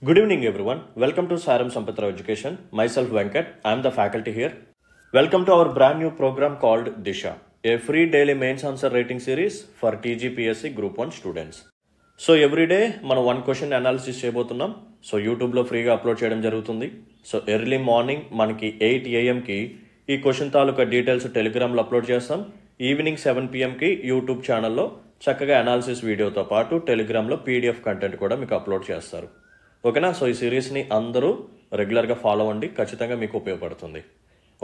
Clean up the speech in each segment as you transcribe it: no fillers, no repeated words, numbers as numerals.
Good evening, everyone. Welcome to Saram Sampathra Education. Myself, Venkat. I am the faculty here. Welcome to our brand new program called Disha, a free daily mains answer rating series for TGPSC Group 1 students. So every day, మనం one question analysis చేయబోతున్నాం. So యూట్యూబ్లో ఫ్రీగా upload చేయడం జరుగుతుంది. So early morning మనకి 8 AM ఈ question తాలూకా details టెలిగ్రామ్లో upload చేస్తాం. ఈవినింగ్ 7 PM యూట్యూబ్ ఛానల్లో చక్కగా అనాలిసిస్ వీడియోతో పాటు టెలిగ్రామ్లో PDF కంటెంట్ కూడా మీకు అప్లోడ్ చేస్తారు. ఓకేనా? సో ఈ సిరీస్ని అందరూ రెగ్యులర్గా ఫాలో అవ్వండి, ఖచ్చితంగా మీకు ఉపయోగపడుతుంది.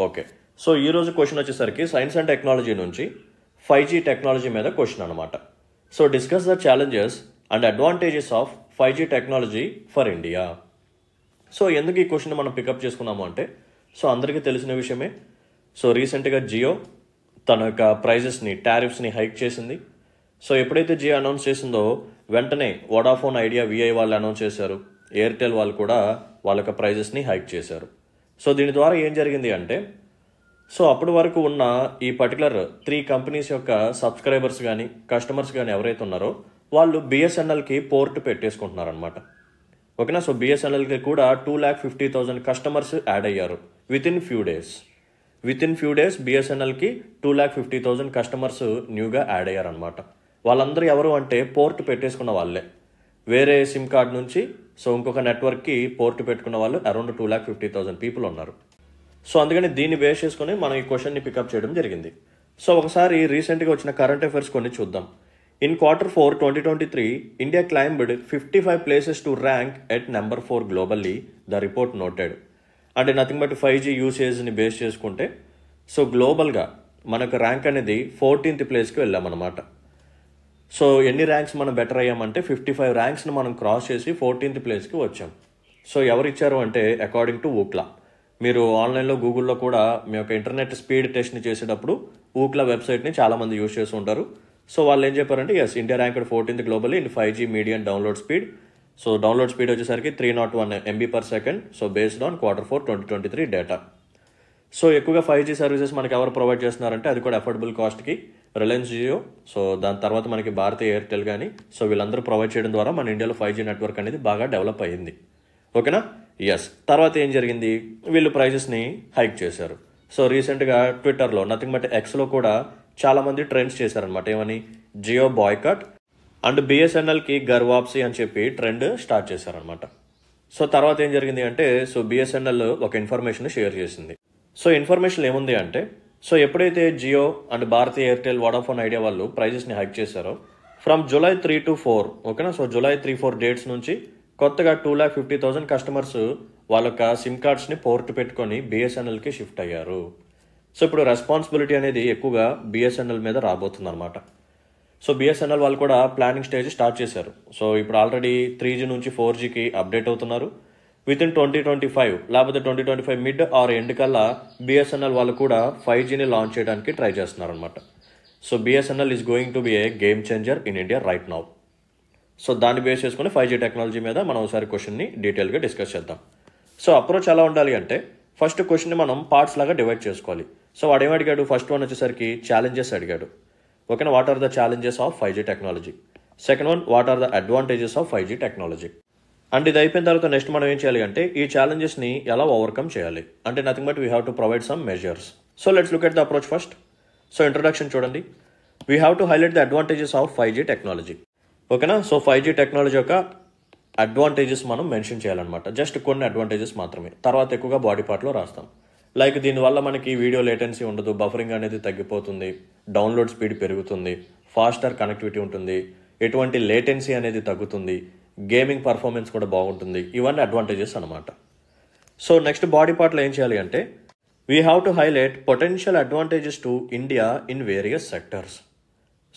ఓకే, సో ఈరోజు క్వశ్చన్ వచ్చేసరికి సైన్స్ అండ్ టెక్నాలజీ నుంచి 5G టెక్నాలజీ మీద క్వశ్చన్ అనమాట. So discuss the challenges and advantages of 5G technology for India. So ఎందుకు ఈ క్వశ్చన్ మనం పికప్ చేసుకున్నాము అంటే, సో అందరికీ తెలిసిన విషయమే. సో రీసెంట్గా జియో తన యొక్క ప్రైజెస్ని, టారిఫ్స్ని హైక్ చేసింది. సో ఎప్పుడైతే జియో అనౌన్స్ చేసిందో వెంటనే వోడాఫోన్, ఐడియా, విఐ వాళ్ళు అనౌన్స్ చేశారు. ఎయిర్టెల్ వాళ్ళు కూడా వాళ్ళ యొక్క ప్రైజెస్ని హైక్ చేశారు. సో దీని ద్వారా ఏం జరిగింది అంటే, సో అప్పటి వరకు ఉన్న ఈ పర్టికులర్ 3 కంపెనీస్ యొక్క సబ్స్క్రైబర్స్ కానీ కస్టమర్స్ కానీ ఎవరైతే ఉన్నారో వాళ్ళు బిఎస్ఎన్ఎల్కి పోర్ట్ పెట్టేసుకుంటున్నారనమాట. ఓకేనా? సో బిఎస్ఎన్ఎల్కి కూడా 2,50,000 కస్టమర్స్ యాడ్ అయ్యారు వితిన్ ఫ్యూ డేస్ బిఎస్ఎన్ఎల్కి 2,50,000 కస్టమర్స్ న్యూగా యాడ్ అయ్యారనమాట. వాళ్ళందరూ ఎవరు అంటే పోర్ట్ పెట్టేసుకున్న వాళ్ళే. వేరే సిమ్ కార్డ్ నుంచి సో ఇంకొక నెట్వర్క్కి పోర్ట్ పెట్టుకున్న వాళ్ళు అరౌండ్ 2,50,000 పీపుల్ ఉన్నారు. సో అందుకని దీన్ని బేస్ చేసుకుని మనం ఈ క్వశ్చన్ని పికప్ చేయడం జరిగింది. సో ఒకసారి రీసెంట్గా వచ్చిన కరెంట్ అఫైర్స్ కొన్ని చూద్దాం. In Q4 2023, India climbed 55 places to rank at number 4 globally, the report noted. అంటే నథింగ్ బట్ 5G యూసేజ్ని బేస్ చేసుకుంటే సో గ్లోబల్గా మనకు ర్యాంక్ అనేది 14th ప్లేస్కి వెళ్ళామన్నమాట. సో ఎన్ని ర్యాంక్స్ మనం బెటర్ అయ్యామంటే 55 ర్యాంక్స్ని మనం క్రాస్ చేసి 14th ప్లేస్కి వచ్చాం. సో ఎవరు ఇచ్చారు అంటే అకార్డింగ్ టు ఊక్లా. మీరు ఆన్లైన్లో గూగుల్లో కూడా మీ యొక్క ఇంటర్నెట్ స్పీడ్ టెస్ట్ని చేసేటప్పుడు ఊక్లా వెబ్సైట్ని చాలామంది యూజ్ చేస్తూ ఉంటారు. సో వాళ్ళు ఏం చెప్పారంటే, India ranked 14th globally in 5G medium download speed. So download speed వచ్చేసరికి 301 MB/s. So based on Q4 2023 data. So ఎక్కువగా 5G సర్వీసెస్ మనకి ఎవరు ప్రొవైడ్ చేస్తున్నారంటే అది కూడా అఫోర్డబుల్ కాస్ట్కి రిలయన్స్ జియో. సో దాని తర్వాత మనకి భారతీయ ఎయిర్టెల్ కానీ సో వీళ్ళందరూ ప్రొవైడ్ చేయడం ద్వారా మన ఇండియాలో 5G నెట్వర్క్ అనేది బాగా డెవలప్ అయ్యింది. ఓకేనా? తర్వాత ఏం జరిగింది, వీళ్ళు ప్రైజెస్ని హైక్ చేశారు. సో రీసెంట్గా ట్విట్టర్లో నథింగ్ బట్ ఎక్స్లో కూడా చాలామంది ట్రెండ్స్ చేశారనమాట. ఏమని? జియో బాయ్కట్ అండ్ బిఎస్ఎన్ఎల్కి గర్వాప్సీ అని చెప్పి ట్రెండ్ స్టార్ట్ చేశారనమాట. సో తర్వాత ఏం జరిగింది అంటే, సో బిఎస్ఎన్ఎల్ ఒక ఇన్ఫర్మేషన్ షేర్ చేసింది. సో ఇన్ఫర్మేషన్ ఏముంది అంటే, సో ఎప్పుడైతే Jio and Bharatiya Airtel, Vodafone, Idea వాళ్ళు ప్రైజెస్ని హైక్ చేశారో ఫ్రమ్ July 3 to 4, ఓకేనా? సో July 3-4 డేట్స్ నుంచి కొత్తగా 2,50,000 కస్టమర్స్ వాళ్ళ యొక్క సిమ్ కార్డ్స్ని పోర్ట్ పెట్టుకొని బిఎస్ఎన్ఎల్కి షిఫ్ట్ అయ్యారు. సో ఇప్పుడు రెస్పాన్సిబిలిటీ అనేది ఎక్కువగా బిఎస్ఎన్ఎల్ మీద రాబోతుంది అనమాట. సో బిఎస్ఎన్ఎల్ వాళ్ళు కూడా ప్లానింగ్ స్టేజ్ స్టార్ట్ చేశారు. సో ఇప్పుడు ఆల్రెడీ 3G నుంచి 4Gకి అప్డేట్ అవుతున్నారు. వితిన్ 2025 లేకపోతే 2025 మిడ్ ఆర్ ఎండ్ కల్లా బిఎస్ఎన్ఎల్ వాళ్ళు కూడా 5Gని లాంచ్ చేయడానికి ట్రై చేస్తున్నారు అనమాట. So BSNL is going to be A game changer in India right now. So దాన్ని బేస్ చేసుకుని 5G టెక్నాలజీ మీద మనం ఒకసారి క్వశ్చన్ని డీటెయిల్గా డిస్కస్ చేద్దాం. సో అప్రోచ్ ఎలా ఉండాలి అంటే, ఫస్ట్ క్వశ్చన్ని మనం పార్ట్స్ లాగా డివైడ్ చేసుకోవాలి. సో వాడు ఏం అడిగాడు, ఫస్ట్ వన్ వచ్చేసరికి ఛాలెంజెస్ అడిగాడు. ఓకేనా? What are the challenges of 5G technology. Second one, what are the advantages of 5G technology. And ఇది అయిపోయిన తర్వాత నెక్స్ట్ మనం ఏం చేయాలి అంటే, ఈ ఛాలెంజెస్ని ఎలా ఓవర్కమ్ చేయాలి అంటే nothing but we have to provide some measures. So let's look at the approach first. So introduction చూడండి. We have to highlight the advantages of 5G technology. ఓకేనా? సో 5G టెక్నాలజీ యొక్క అడ్వాంటేజెస్ మనం mention చేయాలన్నమాట. Just కొన్ని advantages మాత్రమే, తర్వాత ఎక్కువగా body పార్ట్లో రాస్తాం. లైక్ దీనివల్ల మనకి వీడియో లేటెన్సీ ఉండదు, బఫరింగ్ అనేది తగ్గిపోతుంది, డౌన్లోడ్ స్పీడ్ పెరుగుతుంది, ఫాస్టర్ కనెక్టివిటీ ఉంటుంది, ఎటువంటి లేటెన్సీ అనేది తగ్గుతుంది, గేమింగ్ పర్ఫార్మెన్స్ కూడా బాగుంటుంది. ఇవన్నీ అడ్వాంటేజెస్ అనమాట. సో నెక్స్ట్ బాడీ పార్ట్లో ఏం చేయాలి అంటే, we have to highlight potential advantages to India in various sectors.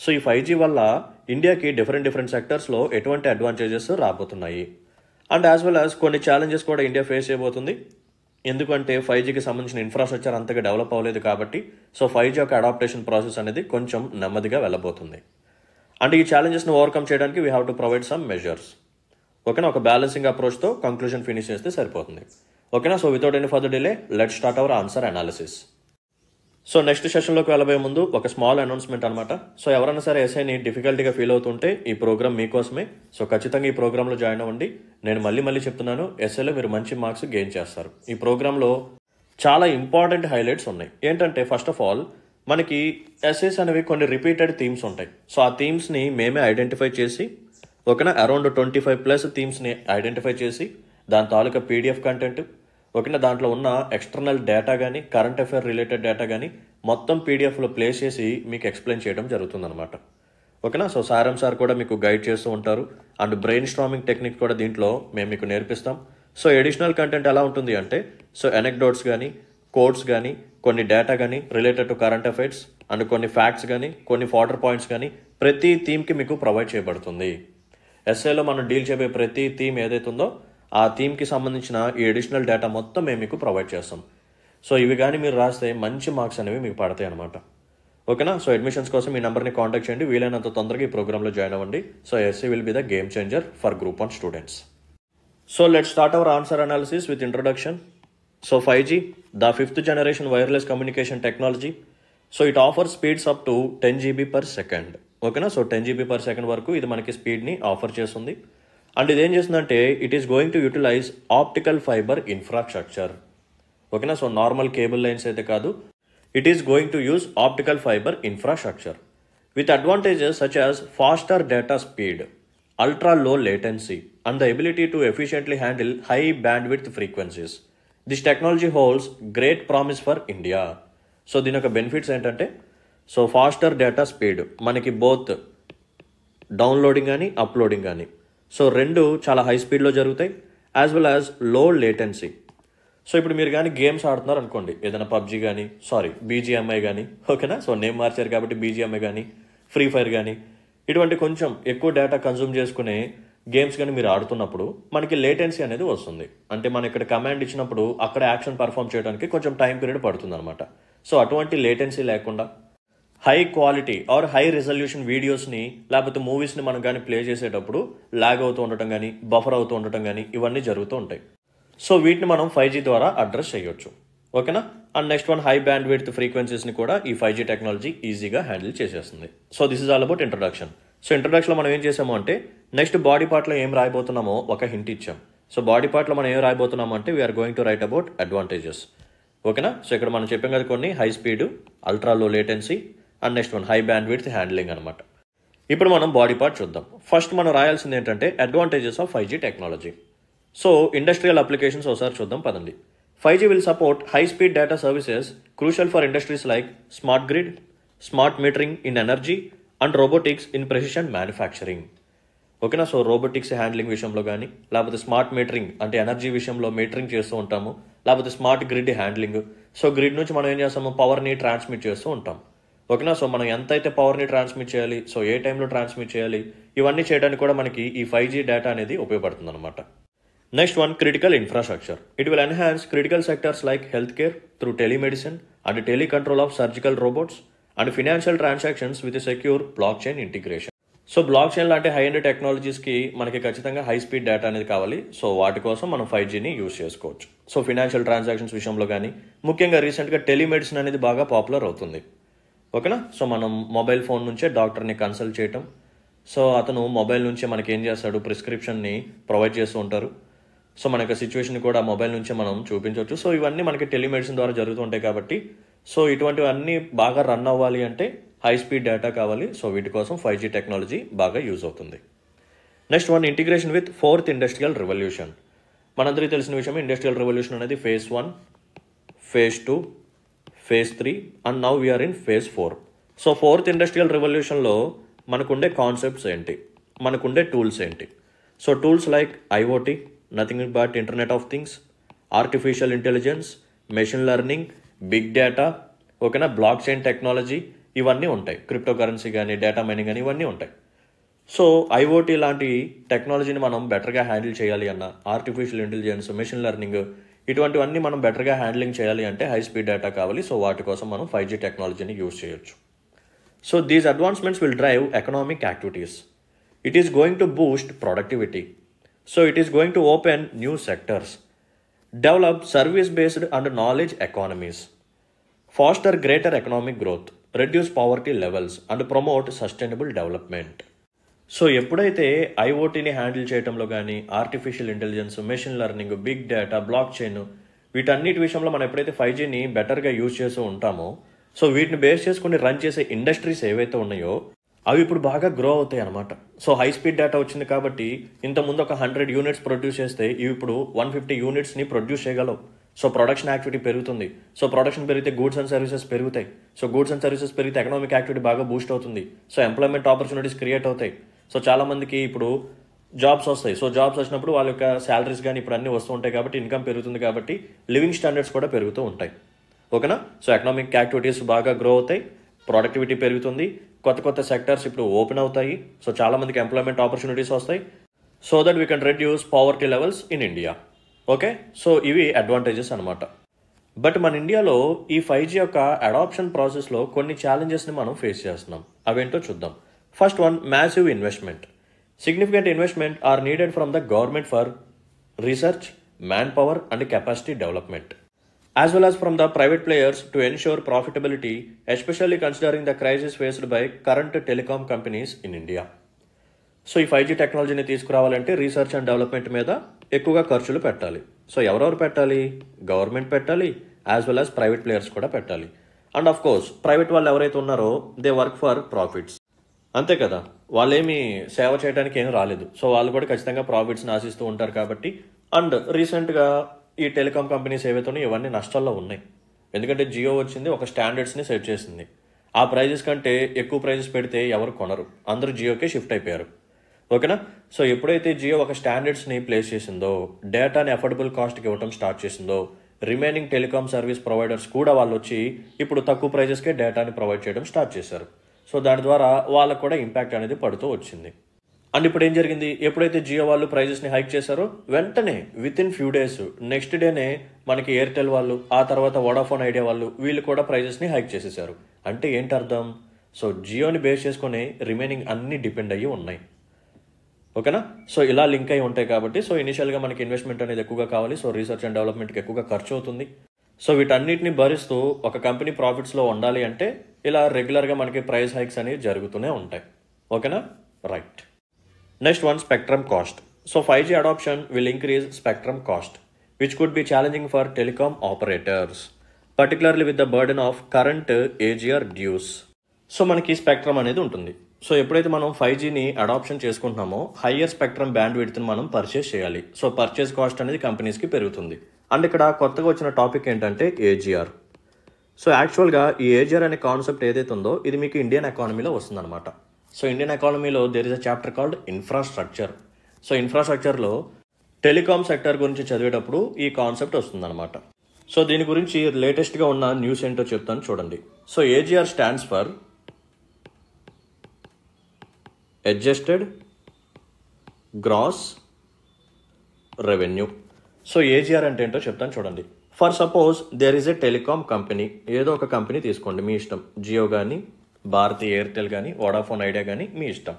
So ఈ 5G వల్ల ఇండియాకి డిఫరెంట్ సెక్టర్స్లో ఎటువంటి అడ్వాంటేజెస్ రాబోతున్నాయి. అండ్ యాజ్ వెల్ యాజ్ కొన్ని ఛాలెంజెస్ కూడా ఇండియా ఫేస్ చేయబోతుంది. ఎందుకంటే 5Gకి సంబంధించిన ఇన్ఫ్రాస్ట్రక్చర్ అంతగా డెవలప్ అవ్వలేదు కాబట్టి సో 5G యొక్క అడాప్టేషన్ ప్రాసెస్ అనేది కొంచెం నెమ్మదిగా వెళ్ళబోతుంది. అండ్ ఈ ఛాలెంజెస్ని ఓవర్కమ్ చేయడానికి we have to provide some measures. ఓకేనా? ఒక బ్యాలెన్సింగ్ అప్రోచ్తో కంక్లూజన్ ఫినిష్ చేస్తే సరిపోతుంది. ఓకేనా? So without any further delay let's start our answer analysis. So next సెషన్లోకి వెళ్ళబోయే ముందు ఒక స్మాల్ అనౌన్స్మెంట్ అనమాట. సో ఎవరైనా సరే ఎస్ఐని డిఫికల్టీగా ఫీల్ అవుతుంటే ఈ ప్రోగ్రామ్ మీకోసమే. సో ఖచ్చితంగా ఈ ప్రోగ్రాంలో జాయిన్ అవ్వండి. నేను మళ్ళీ చెప్తున్నాను, ఎస్ఐలో మీరు మంచి మార్క్స్ గెయిన్ చేస్తారు. ఈ ప్రోగ్రాంలో చాలా ఇంపార్టెంట్ హైలైట్స్ ఉన్నాయి. ఏంటంటే ఫస్ట్ ఆఫ్ ఆల్ మనకి ఎస్ఐస్ అనేవి కొన్ని రిపీటెడ్ థీమ్స్ ఉంటాయి. సో ఆ థీమ్స్ని మేమే ఐడెంటిఫై చేసి ఓకేనా అరౌండ్ 25+ థీమ్స్ని ఐడెంటిఫై చేసి దాని తాలూకా పీడిఎఫ్ కంటెంట్ ఓకేనా దాంట్లో ఉన్న ఎక్స్టర్నల్ డేటా కానీ కరెంట్ అఫైర్ రిలేటెడ్ డేటా కానీ మొత్తం పీడిఎఫ్లో ప్లేస్ చేసి మీకు ఎక్స్ప్లెయిన్ చేయడం జరుగుతుందన్నమాట. ఓకేనా. సో సారం సార్ కూడా మీకు గైడ్ చేస్తూ ఉంటారు అండ్ బ్రెయిన్ స్ట్రామింగ్ టెక్నిక్ కూడా దీంట్లో మేము మీకు నేర్పిస్తాం. సో ఎడిషనల్ కంటెంట్ ఎలా ఉంటుంది అంటే సో ఎనెక్డోట్స్ కానీ కోడ్స్ కానీ కొన్ని డేటా కానీ related to current affairs and కొన్ని ఫ్యాక్ట్స్ కానీ కొన్ని ఫార్డర్ పాయింట్స్ కానీ ప్రతి థీమ్కి మీకు ప్రొవైడ్ చేయబడుతుంది. ఎస్ఏలో మనం డీల్ చేయబోయే ప్రతి థీమ్ ఏదైతే ఉందో ఆ థీమ్కి సంబంధించిన ఈ అడిషనల్ డేటా మొత్తం మేము మీకు ప్రొవైడ్ చేస్తాం. సో ఇవి కానీ మీరు రాస్తే మంచి మార్క్స్ అనేవి మీకు పడతాయి అనమాట. ఓకేనా. సో అడ్మిషన్స్ కోసం ఈ నెంబర్ని కాంటాక్ట్ చేయండి. వీలైనంత తొందరగా ఈ ప్రోగ్రాంలో జాయిన్ అవ్వండి. So SA will be the game changer for group 1 students. So let's start our answer analysis with introduction. So 5G, the 5th generation wireless communication technology. So it offer speeds up to 10 GB per second. ఓకేనా. So 10 GB per second వరకు ఇది మనకి స్పీడ్ని offer చేస్తుంది. And ఇదేం చేస్తుందంటే it is going to utilize optical fibre infrastructure. ఓకేనా. So normal cable lines అయితే కాదు, it is going to use optical fibre infrastructure with advantages such as faster data speed, ultra low latency and the ability to efficiently handle high bandwidth frequencies. This technology holds great promise for India. So దీని యొక్క benefits ఏంటంటే so faster data speed, మనకి both downloading కానీ uploading కానీ so రెండు చాలా high స్పీడ్లో జరుగుతాయి, as well as low latency. So ఇప్పుడు మీరు కానీ గేమ్స్ ఆడుతున్నారు అనుకోండి, ఏదైనా పబ్జీ కానీ బీజిఎంఐ కానీ ఓకేనా. సో నేమ్ మార్చారు కాబట్టి బీజిఎంఐ కానీ ఫ్రీ ఫైర్ కానీ ఇటువంటి కొంచెం ఎక్కువ డేటా కన్జ్యూమ్ చేసుకునే గేమ్స్ కానీ మీరు ఆడుతున్నప్పుడు మనకి లేటెన్సీ అనేది వస్తుంది. అంటే మనం ఇక్కడ కమాండ్ ఇచ్చినప్పుడు అక్కడ యాక్షన్ పర్ఫామ్ చేయడానికి కొంచెం టైం పీరియడ్ పడుతుంది అనమాట. సో అటువంటి లేటెన్సీ లేకుండా high quality are high resolution వీడియోస్ని లేకపోతే మూవీస్ని మనం కానీ ప్లే చేసేటప్పుడు లాగ్ అవుతూ ఉండటం కానీ బఫర్ అవుతూ ఉండటం కానీ ఇవన్నీ జరుగుతూ ఉంటాయి. సో వీటిని మనం 5G ద్వారా అడ్రస్ చేయొచ్చు. ఓకేనా. And next one high bandwidth ఫ్రీక్వెన్సీస్ని కూడా ఈ 5G టెక్నాలజీ ఈజీగా హ్యాండిల్ చేసేస్తుంది. So this is all about introduction. So ఇంట్రొడక్షన్లో మనం ఏం చేసాము అంటే నెక్స్ట్ బాడీ పార్ట్లో ఏం రాయబోతున్నామో ఒక హింట్ ఇచ్చాం. సో బాడీ పార్ట్లో మనం ఏం రాయబోతున్నామో అంటే we're going to write about advantages. ఓకేనా. సో ఇక్కడ మనం చెప్పాం కదా కొన్ని high speed, ultra low latency and next one high bandwidth handling అనమాట. ఇప్పుడు మనం బాడీ పార్ట్ చూద్దాం. ఫస్ట్ మనం రాయాల్సింది ఏంటంటే advantages of 5G technology. So industrial applications ఒకసారి చూద్దాం పదండి. 5G will support high-speed data services crucial for industries like smart grid, smart metering in energy and robotics in precision manufacturing. ఓకేనా. So robotics handling విషయంలో కానీ లేకపోతే smart metering అంటే energy విషయంలో metering చేస్తూ ఉంటాము, లేకపోతే smart grid handling. So grid నుంచి మనం ఏం చేస్తాము, పవర్ని ట్రాన్స్మిట్ చేస్తూ ఉంటాం. ఓకేనా. సో మనం ఎంత అయితే పవర్ని ట్రాన్స్మిట్ చేయాలి, సో ఏ టైంలో ట్రాన్స్మిట్ చేయాలి, ఇవన్నీ చేయడానికి కూడా మనకి ఈ 5G డేటా అనేది ఉపయోగపడుతుంది అనమాట. Next one critical infrastructure. It will enhance critical sectors like health care through telemedicine and telecontrol of surgical robots and financial transactions with secure block chain integration. So block chain లాంటి high end టెక్నాలజీస్కి మనకి ఖచ్చితంగా high speed data అనేది కావాలి. So వాటి కోసం మనం 5Gని use చేసుకోవచ్చు. సో ఫినాన్షియల్ ట్రాన్సాక్షన్స్ విషయంలో కానీ ముఖ్యంగా రీసెంట్గా టెలిమెడిసిన్ అనేది బాగా పాపులర్ అవుతుంది. ఓకేనా. సో మనం మొబైల్ ఫోన్ నుంచే డాక్టర్ని కన్సల్ట్ చేయటం, సో అతను మొబైల్ నుంచే మనకి ఏం చేస్తాడు, ప్రిస్క్రిప్షన్ని ప్రొవైడ్ చేస్తూ ఉంటారు. సో మన యొక్క సిచ్యువేషన్ కూడా మొబైల్ నుంచే మనం చూపించవచ్చు. సో ఇవన్నీ మనకి టెలిమెడిసిన్ ద్వారా జరుగుతూ ఉంటాయి కాబట్టి సో ఇటువంటివన్నీ బాగా రన్ అవ్వాలి అంటే హై స్పీడ్ డేటా కావాలి. సో వీటి కోసం 5G టెక్నాలజీ బాగా యూజ్ అవుతుంది. Next one integration with 4th industrial revolution. మనందరికీ తెలిసిన విషయం, ఇండస్ట్రియల్ రెవల్యూషన్ అనేది phase 1, phase 2, phase 3 and now we're in phase 4. So 4th industrial రెవల్యూషన్లో మనకుండే కాన్సెప్ట్స్ ఏంటి, మనకుండే టూల్స్ ఏంటి. So tools like IoT, nothing but internet of things, artificial intelligence, machine learning, big data, ఓకేనా, బ్లాక్ చైన్ టెక్నాలజీ ఇవన్నీ ఉంటాయి. Crypto currency కానీ data mining కానీ ఇవన్నీ ఉంటాయి. సో IoT లాంటి టెక్నాలజీని మనం బెటర్గా హ్యాండిల్ చేయాలి అన్న, ఆర్టిఫిషియల్ ఇంటెలిజెన్స్, మెషిన్ లెర్నింగ్ ఇటువంటివన్నీ మనం బెటర్గా హ్యాండ్లింగ్ చేయాలి అంటే హై స్పీడ్ డేటా కావాలి. సో వాటి కోసం మనం 5G టెక్నాలజీని యూజ్ చేయొచ్చు. So these advancements will drive economic activities. It is going to Boost productivity. So it is going to open new sectors, develop service-based and knowledge economies. Faster greater economic growth, reduce poverty levels and promote sustainable development. So ఎప్పుడైతే ఐఓటీని handle చేయడంలో కానీ artificial intelligence, machine learning, big data, blockchain వీటన్నిటి విషయంలో మనం ఎప్పుడైతే 5Gని బెటర్గా use చేస్తూ ఉంటామో, సో వీటిని బేస్ చేసుకుని రన్ చేసే ఇండస్ట్రీస్ ఏవైతే ఉన్నాయో అవి ఇప్పుడు బాగా గ్రో అవుతాయి అనమాట. సో హై స్పీడ్ డేటా వచ్చింది కాబట్టి ఇంతకుముందు ఒక 100 యూనిట్స్ ప్రొడ్యూస్ చేస్తే ఇవి ఇప్పుడు 150 యూనిట్స్ని ప్రొడ్యూస్ చేయగలవు. సో ప్రొడక్షన్ యాక్టివిటీ పెరుగుతుంది. సో ప్రొడక్షన్ పెరిగితే గూడ్స్ అండ్ సర్వీసెస్ పెరుగుతాయి. సో గూడ్స్ అండ్ సర్వీసెస్ పెరిగితే ఎకనామిక్ యాక్టివిటీ బాగా బూస్ట్ అవుతుంది. సో ఎంప్లాయ్మెంట్ ఆపర్చునిటీస్ క్రియేట్ అవుతాయి. సో చాలామందికి ఇప్పుడు జాబ్స్ వస్తాయి. సో జాబ్స్ వచ్చినప్పుడు వాళ్ళ యొక్క శాలరీస్ కానీ ఇప్పుడు అన్నీ వస్తూ ఉంటాయి కాబట్టి ఇన్కమ్ పెరుగుతుంది కాబట్టి లివింగ్ స్టాండర్డ్స్ కూడా పెరుగుతూ ఉంటాయి. ఓకేనా? సో ఎకనామిక్ యాక్టివిటీస్ బాగా గ్రో అవుతాయి, ప్రొడక్టివిటీ పెరుగుతుంది, కొత్త కొత్త సెక్టర్స్ ఇప్పుడు ఓపెన్ అవుతాయి. సో చాలామందికి ఎంప్లాయ్మెంట్ ఆపర్చునిటీస్ వస్తాయి. So that we can reduce poverty levels in India. Okay, so ఇవి అడ్వాంటేజెస్ అనమాట. బట్ మన ఇండియాలో ఈ 5G యొక్క అడాప్షన్ ప్రాసెస్లో కొన్ని ఛాలెంజెస్ని మనం ఫేస్ చేస్తున్నాం. అవేంటో చూద్దాం. First one, massive investment. Significant investment are needed from the government for research, man power and capacity development, as well as from the private players to ensure profitability, especially considering the crisis faced by current telecom companies in India. So ఈ 5G టెక్నాలజీని తీసుకురావాలంటే research and development మీద ఎక్కువగా ఖర్చులు పెట్టాలి. So ఎవరెవరు పెట్టాలి? Government పెట్టాలి, as well as private players కూడా పెట్టాలి. అండ్ ఆఫ్ కోర్స్ ప్రైవేట్ వాళ్ళు ఎవరైతే ఉన్నారో దే వర్క్ ఫర్ ప్రాఫిట్స్, అంతే కదా, వాళ్ళేమి సేవ చేయడానికి ఏం రాలేదు. సో వాళ్ళు కూడా ఖచ్చితంగా ప్రాఫిట్స్ని ఆశిస్తూ ఉంటారు కాబట్టి. అండ్ రీసెంట్గా ఈ టెలికాం కంపెనీస్ ఏవైతే ఉన్నాయో ఇవన్నీ నష్టాల్లో ఉన్నాయి. ఎందుకంటే జియో వచ్చింది, ఒక స్టాండర్డ్స్ని సెట్ చేసింది. ఆ ప్రైజెస్ కంటే ఎక్కువ ప్రైజెస్ పెడితే ఎవరు కొనరు, అందరూ జియోకే షిఫ్ట్ అయిపోయారు. ఓకేనా? సో ఎప్పుడైతే జియో ఒక స్టాండర్డ్స్ని ప్లేస్ చేసిందో, డేటాని అఫోర్డబుల్ కాస్ట్కి ఇవ్వడం స్టార్ట్ చేసిందో, రిమైనింగ్ టెలికాం సర్వీస్ ప్రొవైడర్స్ కూడా వాళ్ళు వచ్చి ఇప్పుడు తక్కువ ప్రైజెస్కే డేటాని ప్రొవైడ్ చేయడం స్టార్ట్ చేశారు. సో దాని ద్వారా వాళ్ళకు కూడా ఇంపాక్ట్ అనేది పడుతూ వచ్చింది. అండ్ ఇప్పుడు ఏం జరిగింది? ఎప్పుడైతే జియో వాళ్ళు ప్రైజెస్ని హైక్ చేశారో వెంటనే with in few days next డేనే మనకి ఎయిర్టెల్ వాళ్ళు, ఆ తర్వాత వోడాఫోన్ ఐడియా వాళ్ళు, వీళ్ళు కూడా ప్రైజెస్ని హైక్ చేసేసారు. అంటే ఏంటి అర్థం? సో జియోని బేస్ చేసుకుని రిమైనింగ్ అన్ని డిపెండ్ అయ్యి ఉన్నాయి. ఓకేనా? సో ఇలా లింక్ అయి ఉంటాయి కాబట్టి సో ఇనిషియల్గా మనకి ఇన్వెస్ట్మెంట్ అనేది ఎక్కువగా కావాలి. సో రీసెర్చ్ అండ్ డెవలప్మెంట్కి ఎక్కువగా ఖర్చు అవుతుంది. సో వీటన్నిటిని భరిస్తూ ఒక కంపెనీ ప్రాఫిట్స్లో ఉండాలి అంటే ఇలా రెగ్యులర్గా మనకి ప్రైస్ హైక్స్ అనేవి జరుగుతూనే ఉంటాయి. ఓకేనా? Right. Next one, spectrum cost. So 5G adoption will increase spectrum cost, which could be challenging for telecom operators, particularly with the burden of current AGR dues. So మనకి స్పెక్ట్రమ్ అనేది ఉంటుంది. So ఎప్పుడైతే మనం 5Gని adoption చేసుకుంటున్నామో higher spectrum band విడ్త్ని మనం purchase చేయాలి. So purchase cost అనేది కంపెనీస్కి పెరుగుతుంది. అండ్ ఇక్కడ కొత్తగా వచ్చిన టాపిక్ ఏంటంటే AGR. సో యాక్చువల్గా ఈ AGR అనే కాన్సెప్ట్ ఏదైతే ఉందో ఇది మీకు ఇండియన్ ఎకానమీలో వస్తుందన్నమాట. సో ఇండియన్ ఎకానమీలో there is a chapter called infrastructure. So ఇన్ఫ్రాస్ట్రక్చర్లో టెలికాం సెక్టర్ గురించి చదివేటప్పుడు ఈ కాన్సెప్ట్ వస్తుందన్నమాట. సో దీని గురించి లేటెస్ట్గా ఉన్న న్యూస్ ఏంటో చెప్తాను చూడండి. So AGR stands for adjusted gross revenue. So AGR అంటే ఏంటో చెప్తాను చూడండి. For suppose there is a telecom company, ఏదో ఒక కంపెనీ తీసుకోండి మీ ఇష్టం, జియో కానీ, భారతీ ఎయిర్టెల్ కానీ, వోడాఫోన్ ఐడియా కానీ మీ ఇష్టం.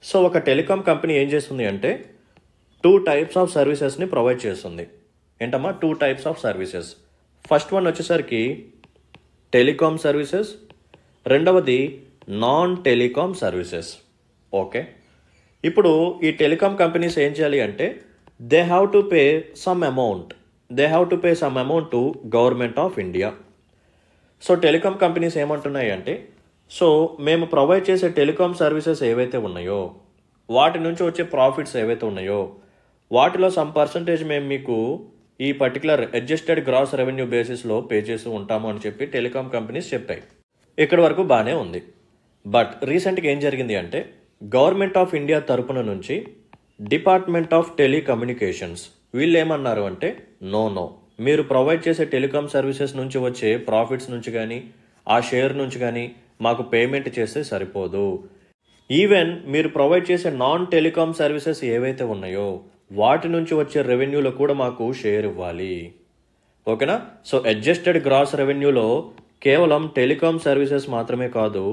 సో ఒక టెలికాం కంపెనీ ఏం చేస్తుంది అంటే 2 types ఆఫ్ సర్వీసెస్ని ప్రొవైడ్ చేస్తుంది. ఏంటమ్మా? 2 types of services. First one వచ్చేసరికి టెలికాం సర్వీసెస్, రెండవది నాన్ టెలికాం సర్వీసెస్. ఓకే, ఇప్పుడు ఈ టెలికాం కంపెనీస్ ఏం చేయాలి అంటే they have to pay some amount to government of India. So telecom companies ఏమంటున్నాయి అంటే సో మేము ప్రొవైడ్ చేసే టెలికాం సర్వీసెస్ ఏవైతే ఉన్నాయో వాటి నుంచి వచ్చే ప్రాఫిట్స్ ఏవైతే ఉన్నాయో వాటిలో సమ్ పర్సంటేజ్ మేము మీకు ఈ పర్టికులర్ అడ్జస్టెడ్ గ్రాస్ రెవెన్యూ బేసిస్లో పే చేస్తూ ఉంటాము అని చెప్పి టెలికాం కంపెనీస్ చెప్పాయి. ఇక్కడి వరకు బాగానే ఉంది. బట్ రీసెంట్గా ఏం జరిగింది అంటే గవర్నమెంట్ ఆఫ్ ఇండియా తరపున నుంచి డిపార్ట్మెంట్ ఆఫ్ టెలికమ్యూనికేషన్స్ వీళ్ళు ఏమన్నారు అంటే నో, మీరు ప్రొవైడ్ చేసే టెలికాం సర్వీసెస్ నుంచి వచ్చే ప్రాఫిట్స్ నుంచి కానీ ఆ షేర్ నుంచి కానీ మాకు పేమెంట్ చేస్తే సరిపోదు. ఈవెన్ మీరు ప్రొవైడ్ చేసే నాన్ టెలికాం సర్వీసెస్ ఏవైతే ఉన్నాయో వాటి నుంచి వచ్చే రెవెన్యూలో కూడా మాకు షేర్ ఇవ్వాలి. ఓకేనా? సో అడ్జస్టెడ్ గ్రాస్ రెవెన్యూలో కేవలం టెలికాం సర్వీసెస్ మాత్రమే కాదు,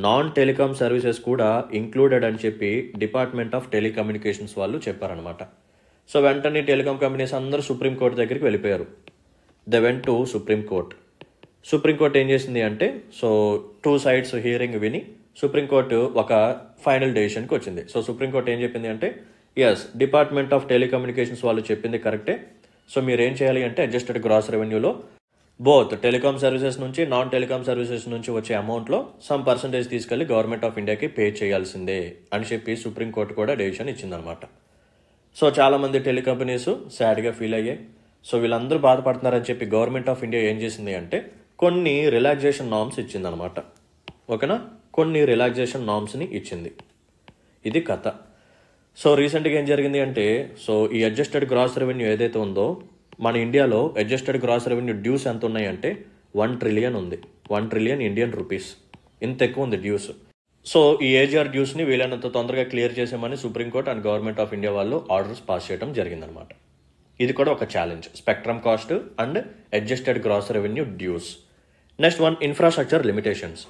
నాన్ టెలికాం సర్వీసెస్ కూడా ఇంక్లూడెడ్ అని చెప్పి డిపార్ట్మెంట్ ఆఫ్ టెలికమ్యూనికేషన్స్ వాళ్ళు చెప్పారనమాట. సో వెంటనే టెలికాం కంపెనీస్ అందరూ సుప్రీంకోర్టు దగ్గరికి వెళ్ళిపోయారు. They went to Supreme Court. Supreme court ఏం చేసింది అంటే సో 2 సైడ్స్ హియరింగ్ విని సుప్రీంకోర్టు ఒక ఫైనల్ డెసిషన్కి వచ్చింది. సో సుప్రీంకోర్టు ఏం చెప్పింది అంటే డిపార్ట్మెంట్ ఆఫ్ టెలికమ్యూనికేషన్స్ వాళ్ళు చెప్పింది కరెక్టే. సో మీరు ఏం చేయాలి అంటే అడ్జస్టెడ్ గ్రాస్ రెవెన్యూలో బోత్ టెలికామ్ సర్వీసెస్ నుంచి నాన్ టెలికామ్ సర్వీసెస్ నుంచి వచ్చే అమౌంట్లో సమ్ పర్సంటేజ్ తీసుకెళ్లి గవర్నమెంట్ ఆఫ్ ఇండియాకి పే చేయాల్సిందే అని చెప్పి సుప్రీంకోర్టు కూడా డెసిషన్ ఇచ్చిందనమాట. సో చాలామంది టెలికంపెనీస్ సాడ్గా ఫీల్ అయ్యాయి. సో వీళ్ళందరూ బాధపడుతున్నారని చెప్పి గవర్నమెంట్ ఆఫ్ ఇండియా ఏం చేసింది అంటే కొన్ని రిలాక్సేషన్ నార్మ్స్ ఇచ్చిందనమాట. ఓకేనా, కొన్ని రిలాక్సేషన్ నార్మ్స్ని ఇచ్చింది. ఇది కథ. సో రీసెంట్గా ఏం జరిగింది అంటే సో ఈ అడ్జస్టెడ్ గ్రాస్ రెవెన్యూ ఏదైతే ఉందో మన ఇండియాలో అడ్జస్టెడ్ గ్రాస్ రెవెన్యూ డ్యూస్ ఎంత ఉన్నాయంటే 1 ట్రిలియన్ ఉంది. 1 ట్రిలియన్ ఇండియన్ రూపీస్. ఇంత ఎక్కువ ఉంది డ్యూస్. సో ఈ ఏజీఆర్ డ్యూస్ని వీలైనంత తొందరగా క్లియర్ చేసామని Supreme Court and government of India వాళ్ళు ఆర్డర్స్ పాస్ చేయడం జరిగిందనమాట. ఇది కూడా ఒక challenge, spectrum cost and adjusted gross revenue dues. Next one, infrastructure limitations.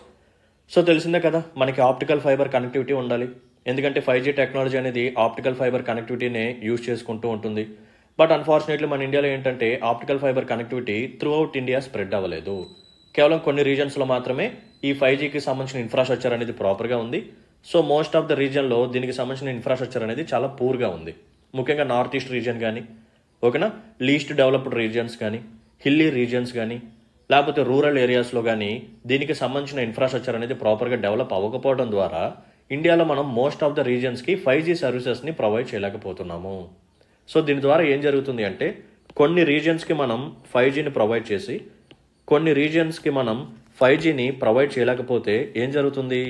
So తెలిసిందే కదా, మనకి ఆప్టికల్ ఫైబర్ కనెక్టివిటీ ఉండాలి. ఎందుకంటే 5G టెక్నాలజీ అనేది ఆప్టికల్ ఫైబర్ కనెక్టివిటీనే యూజ్ చేసుకుంటూ ఉంటుంది. బట్ అన్ఫార్చునేట్లీ మన ఇండియాలో ఏంటంటే optical fibre connectivity through out India spread అవ్వలేదు. కేవలం కొన్ని రీజన్స్లో మాత్రమే ఈ 5Gకి సంబంధించిన ఇన్ఫ్రాస్ట్రక్చర్ అనేది ప్రాపర్గా ఉంది. సో మోస్ట్ ఆఫ్ ద రీజన్లో దీనికి సంబంధించిన ఇన్ఫ్రాస్ట్రక్చర్ అనేది చాలా పూర్గా ఉంది. ముఖ్యంగా నార్త్ ఈస్ట్ రీజన్ కానీ, ఓకేనా, లీస్ట్ డెవలప్డ్ రీజియన్స్ కానీ, హిల్లీ రీజియన్స్ కానీ, లేకపోతే రూరల్ ఏరియాస్లో కానీ దీనికి సంబంధించిన ఇన్ఫ్రాస్ట్రక్చర్ అనేది ప్రాపర్గా డెవలప్ అవ్వకపోవడం ద్వారా ఇండియాలో మనం మోస్ట్ ఆఫ్ ద రీజియన్స్కి 5G సర్వీసెస్ని ప్రొవైడ్ చేయలేకపోతున్నాము. సో దీని ద్వారా ఏం జరుగుతుంది అంటే కొన్ని రీజియన్స్కి మనం 5Gని ప్రొవైడ్ చేసి కొన్ని రీజియన్స్కి మనం 5Gని ప్రొవైడ్ చేయలేకపోతే ఏం జరుగుతుంది,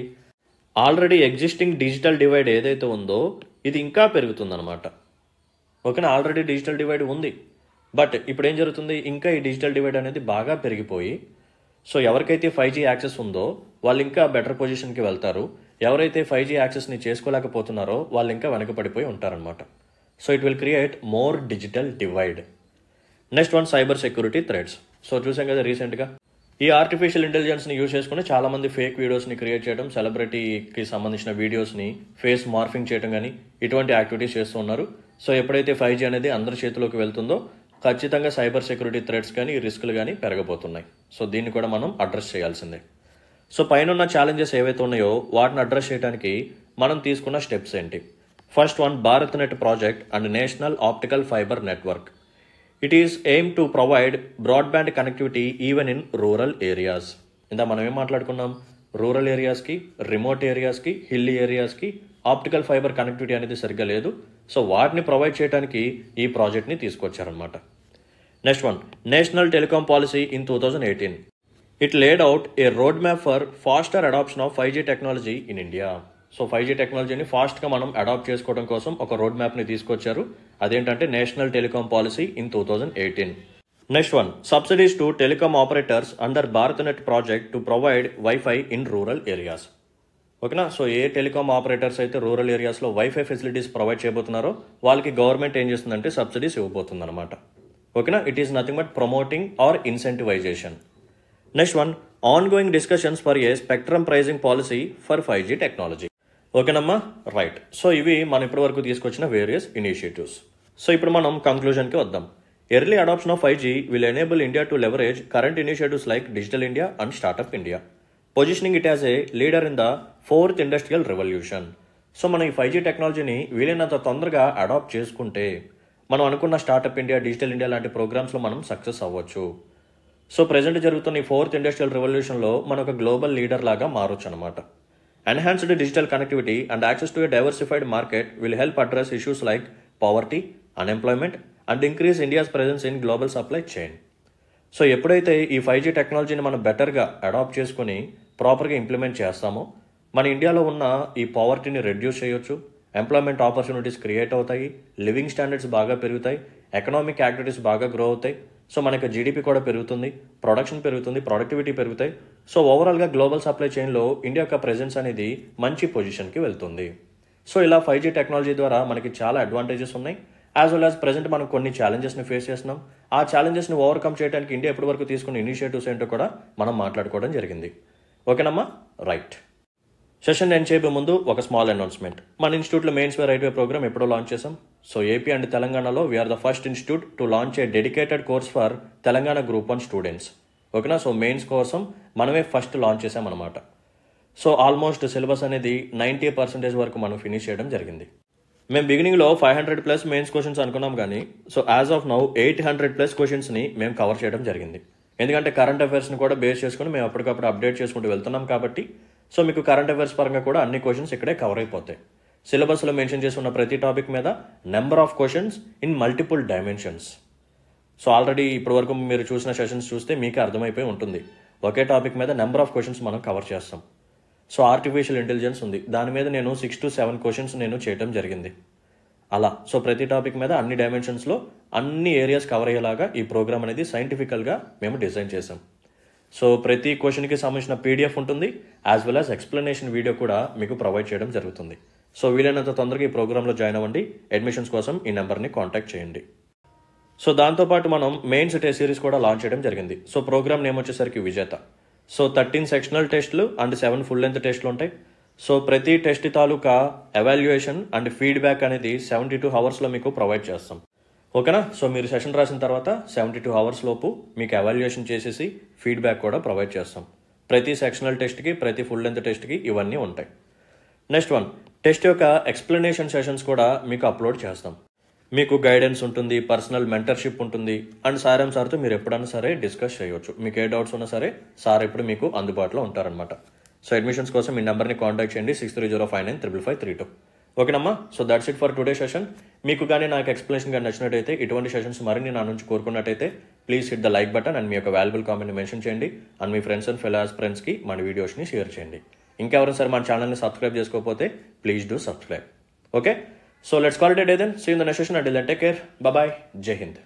ఆల్రెడీ ఎగ్జిస్టింగ్ డిజిటల్ డివైడ్ ఏదైతే ఉందో ఇది ఇంకా పెరుగుతుందన్నమాట. ఓకేనా, ఆల్రెడీ డిజిటల్ డివైడ్ ఉంది. బట్ ఇప్పుడు ఏం జరుగుతుంది, ఇంకా ఈ డిజిటల్ డివైడ్ అనేది బాగా పెరిగిపోయి సో ఎవరికైతే 5G యాక్సెస్ ఉందో వాళ్ళు ఇంకా బెటర్ పొజిషన్కి వెళ్తారు. ఎవరైతే 5G యాక్సెస్ని చేసుకోలేకపోతున్నారో వాళ్ళు ఇంకా వెనకపడిపోయి ఉంటారనమాట. So it will create more digital divide. Next one, cyber security threats. So చూసాం కదా రీసెంట్గా ఈ ఆర్టిఫిషియల్ ఇంటెలిజెన్స్ని యూజ్ చేసుకుని చాలామంది ఫేక్ వీడియోస్ని క్రియేట్ చేయడం, సెలబ్రిటీకి సంబంధించిన వీడియోస్ని ఫేస్ మార్ఫింగ్ చేయడం కానీ ఇటువంటి యాక్టివిటీస్ చేస్తూ ఉన్నారు. సో ఎప్పుడైతే 5G అనేది అందరి చేతిలోకి వెళ్తుందో ఖచ్చితంగా సైబర్ సెక్యూరిటీ థ్రెట్స్ కానీ రిస్కులు కానీ పెరగబోతున్నాయి. సో దీన్ని కూడా మనం అడ్రస్ చేయాల్సిందే. సో పైన ఛాలెంజెస్ ఏవైతే ఉన్నాయో వాటిని అడ్రస్ చేయడానికి మనం తీసుకున్న స్టెప్స్ ఏంటి? First one, Bharat net project and national optical fibre network. It is aim to provide broadband connectivity even in rural areas. ఇందా మనం ఏం మాట్లాడుకున్నాం, రూరల్ ఏరియాస్కి, రిమోట్ ఏరియాస్కి, హిల్లీ ఏరియాస్కి ఆప్టికల్ ఫైబర్ కనెక్టివిటీ అనేది సరిగ్గా లేదు. సో వాటిని ప్రొవైడ్ చేయడానికి ఈ ప్రాజెక్ట్ని తీసుకొచ్చారనమాట. Next one, national telecom policy in 2018. It laid out a road map for faster adoption of 5G technology in India. So 5G టెక్నాలజీని ఫాస్ట్గా మనం అడాప్ట్ చేసుకోవడం కోసం ఒక రోడ్ మ్యాప్ని తీసుకొచ్చారు. అదేంటంటే national telecom policy in 2018. Next one, subsidies to telecom operators under Bharat net project to provide wifi in rural areas. ఓకేనా, సో ఏ టెలికాం ఆపరేటర్స్ అయితే రూరల్ ఏరియాస్లో వైఫై ఫెసిలిటీస్ ప్రొవైడ్ చేయబోతున్నారో వాళ్ళకి గవర్నమెంట్ ఏం చేస్తుందంటే సబ్సిడీస్ ఇవ్వబోతుంది అనమాట. ఓకేనా, it is nothing but promoting or incentivization. Next one, ongoing discussions for a spectrum pricing policy for 5G technology. ఓకేనమ్మా, రైట్. సో ఇవి మనం ఇప్పటి వరకు తీసుకొచ్చిన వేరియస్ ఇనిషియేటివ్స్. సో ఇప్పుడు మనం కంక్లూజన్కి వద్దాం. Early adoption of 5G will enable India to leverage current initiatives like digital India and startup India, positioning it as a leader in the 4th industrial revolution. So మనం ఈ 5G టెక్నాలజీని వీలైనంత తొందరగా adapt చేసుకుంటే మనం అనుకున్న స్టార్ట్అప్ ఇండియా, డిజిటల్ ఇండియా లాంటి ప్రోగ్రామ్స్లో మనం సక్సెస్ అవ్వచ్చు. సో ప్రెజెంట్ జరుగుతున్న ఈ 4th ఇండస్ట్రియల్ రెవల్యూషన్లో మనం ఒక గ్లోబల్ లీడర్ లాగా మారొచ్చు అనమాట. Enhanced digital connectivity and access to A diversified market will help address issues like poverty, unemployment and increase India's presence in global supply chain. So ఎప్పుడైతే ఈ 5G టెక్నాలజీని మనం బెటర్గా అడాప్ట్ చేసుకుని ప్రాపర్గా ఇంప్లిమెంట్ చేస్తామో మన ఇండియాలో ఉన్న ఈ పావర్టీని రెడ్యూస్ చేయొచ్చు, ఎంప్లాయ్మెంట్ ఆపర్చునిటీస్ క్రియేట్ అవుతాయి, లివింగ్ స్టాండర్డ్స్ బాగా పెరుగుతాయి, ఎకనామిక్ యాక్టివిటీస్ బాగా గ్రో అవుతాయి. సో మనకి జీడిపి కూడా పెరుగుతుంది, ప్రొడక్షన్ పెరుగుతుంది, ప్రొడక్టివిటీ పెరుగుతాయి. సో ఓవరాల్గా గ్లోబల్ సప్లై చైన్లో ఇండియా యొక్క ప్రెజెన్స్ అనేది మంచి పొజిషన్కి వెళ్తుంది. సో ఇలా 5G టెక్నాలజీ ద్వారా మనకి చాలా అడ్వాంటేజెస్ ఉన్నాయి. యాజ్ వెల్ యాజ్ ప్రెజెంట్ మనం కొన్ని ఛాలెంజెస్ని ఫేస్ చేస్తున్నాం. ఆ ఛాలెంజెస్ని ఓవర్కమ్ చేయడానికి ఇండియా ఎప్పటి వరకు తీసుకున్న ఇనిషియేటివ్స్ ఏంటో కూడా మనం మాట్లాడుకోవడం జరిగింది. ఓకేనమ్మా, రైట్. సెషన్ ఎండ్ చేయబోయే ముందు ఒక స్మాల్ అనౌన్స్మెంట్. మన ఇన్స్టిట్యూట్లో mains way right way programme ఎప్పుడో లాంచ్ చేసాం. సో ఏపీ అండ్ తెలంగాణలో we're the first institute to launch a dedicated course for Telangana group 1 students. ఓకేనా. సో మెయిన్స్ కోసం మనమే ఫస్ట్ లాంచ్ చేసామన్నమాట. సో ఆల్మోస్ట్ సిలబస్ అనేది 90% వరకు మనం ఫినిష్ చేయడం జరిగింది. మేము బిగినింగ్లో 500+ మెయిన్స్ క్వశ్చన్స్ అనుకున్నాం, కానీ సో యాజ్ ఆఫ్ నౌ 800+ క్వశ్చన్స్ని మేము కవర్ చేయడం జరిగింది. ఎందుకంటే కరెంట్ అఫైర్స్ని కూడా బేస్ చేసుకుని మేము అప్పటికప్పుడు అప్డేట్ చేసుకుంటూ వెళ్తున్నాం కాబట్టి సో మీకు కరెంట్ అఫైర్స్ పరంగా కూడా అన్ని క్వశ్చన్స్ ఇక్కడే కవర్ అయిపోతాయి. సిలబస్లో మెన్షన్ చేసి ఉన్న ప్రతి టాపిక్ మీద number of questions in multiple dimensions. So already ఇప్పటి వరకు మీరు చూసిన సెషన్స్ చూస్తే మీకే అర్థమైపోయి ఉంటుంది. ఒకే టాపిక్ మీద నెంబర్ ఆఫ్ క్వశ్చన్స్ మనం కవర్ చేస్తాం. సో ఆర్టిఫిషియల్ ఇంటెలిజెన్స్ ఉంది, దాని మీద నేను 6 to 7 క్వశ్చన్స్ నేను చేయడం జరిగింది. అలా సో ప్రతి టాపిక్ మీద అన్ని డైమెన్షన్స్లో అన్ని ఏరియాస్ కవర్ అయ్యేలాగా ఈ ప్రోగ్రామ్ అనేది సైంటిఫికల్గా మేము డిజైన్ చేసాం. సో ప్రతి క్వశ్చన్కి సంబంధించిన PDF ఉంటుంది, as well as explanation video కూడా మీకు ప్రొవైడ్ చేయడం జరుగుతుంది. సో వీలైనంత తొందరగా ఈ ప్రోగ్రాంలో జాయిన్ అవ్వండి. అడ్మిషన్స్ కోసం ఈ నెంబర్ని కాంటాక్ట్ చేయండి. సో దాంతోపాటు మనం మెయిన్స్ టెస్ట్ సిరీస్ కూడా లాంచ్ చేయడం జరిగింది. సో ప్రోగ్రామ్ నేమ్ వచ్చేసరికి విజేత. సో 13 సెక్షనల్ టెస్టులు అండ్ 7 ఫుల్ లెంత్ టెస్టులు ఉంటాయి. సో ప్రతి test taluka evaluation and feedback అనేది 72 అవర్స్లో మీకు ప్రొవైడ్ చేస్తాం. ఓకేనా. సో మీరు సెషన్ రాసిన తర్వాత 72 అవర్స్ లోపు మీకు ఎవాల్యుయేషన్ చేసేసి ఫీడ్బ్యాక్ కూడా ప్రొవైడ్ చేస్తాం. ప్రతి సెక్షనల్ టెస్ట్కి, ప్రతి ఫుల్ లెంత్ టెస్ట్కి ఇవన్నీ ఉంటాయి. నెక్స్ట్ వన్, టెస్ట్ యొక్క ఎక్స్ప్లెనేషన్ సెషన్స్ కూడా మీకు అప్లోడ్ చేస్తాం. మీకు గైడెన్స్ ఉంటుంది, పర్సనల్ మెంటర్షిప్ ఉంటుంది, అండ్ సార్తో మీరు ఎప్పుడైనా సరే డిస్కస్ చేయవచ్చు. మీకు ఏ డౌట్స్ ఉన్నా సరే సార్ ఎప్పుడు మీకు అందుబాటులో ఉంటారనమాట. సో అడ్మిషన్స్ కోసం ఈ నెంబర్ని కాంటాక్ట్ చేయండి, 6305955532. ఓకేనమ్మా. So that's it for today session. మీకు కానీ నాకు ఎక్స్ప్లెనేషన్ కానీ నచ్చినట్టయితే, ఇటువంటి సెషన్స్ మరిన్ని నా నుంచి కోరుకున్నట్టయితే please hit the like button and మీ యొక్క వాల్యుబుల్ కామెంట్ని మెన్షన్ చేయండి. అండ్ మీ ఫ్రెండ్స్ అండ్ ఫెలో ఫ్రెండ్స్కి మన వీడియోస్ని షేర్ చేయండి. ఇంకెవరైనా సరే మన ఛానల్ని సబ్స్క్రైబ్ చేసుకోకపోతే please do subscribe. Okay. So let's call it a day then. See you in the next session. Until then, take care. Bye-bye. Jai Hind.